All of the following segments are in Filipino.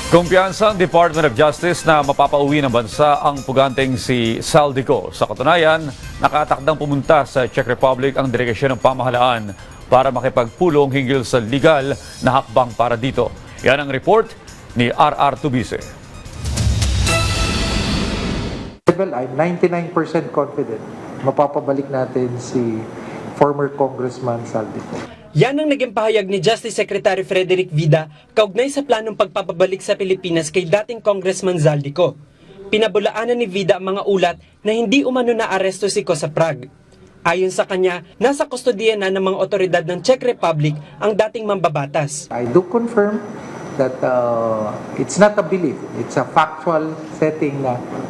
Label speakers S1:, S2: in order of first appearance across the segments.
S1: Kumpiyansa ang Department of Justice na mapapauwi ng bansa ang puganteng si Saldico. Sa katunayan, nakatakdang pumunta sa Czech Republic ang delegasyon ng pamahalaan para makipagpulong hinggil sa legal na hakbang para dito. Yan ang report ni R.R. Tubise.
S2: Well, I'm 99% confident mapapabalik natin si former Congressman Saldico.
S3: Yan ang naging pahayag ni Justice Secretary Frederick Vida kaugnay sa planong pagpapabalik sa Pilipinas kay dating Congressman Zaldico. Pinabulaanan ni Vida ang mga ulat na hindi umano na aresto si Ko sa Prague. Ayon sa kanya, nasa kustodiya na ng mga otoridad ng Czech Republic ang dating mambabatas.
S2: I do confirm that it's not a belief, it's a factual setting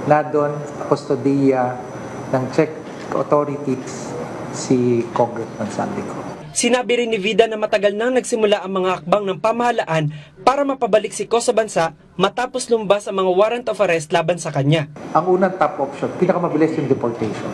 S2: na doon sa kustodiya ng Czech authorities si Congressman Saldico.
S3: Sinabi rin ni Vida na matagal nang nagsimula ang mga hakbang ng pamahalaan para mapabalik si Ko sa bansa matapos lumabas ang mga warrant of arrest laban sa kanya.
S2: Ang unang top option, pinakamabilis yung deportation.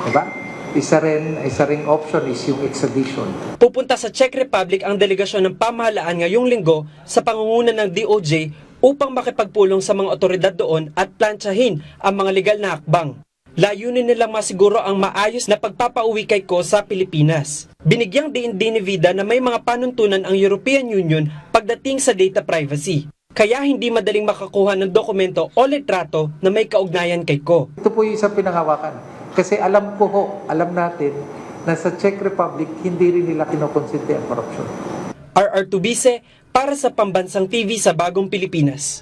S2: Diba? Isa ring option is yung extradition.
S3: Pupunta sa Czech Republic ang delegasyon ng pamahalaan ngayong linggo sa pangunguna ng DOJ upang makipagpulong sa mga otoridad doon at plantsahin ang mga legal na hakbang. Layunin nilang masiguro ang maayos na pagpapauwi kay Ko sa Pilipinas. Binigyang diin din ni Vida na may mga panuntunan ang European Union pagdating sa data privacy. Kaya hindi madaling makakuha ng dokumento o litrato na may kaugnayan kay Ko.
S2: Ito po yung isang pinangawakan. Kasi alam natin na sa Czech Republic hindi rin nila kinokonsente ang korupsyon.
S3: R.R. Tubise para sa Pambansang TV sa Bagong Pilipinas.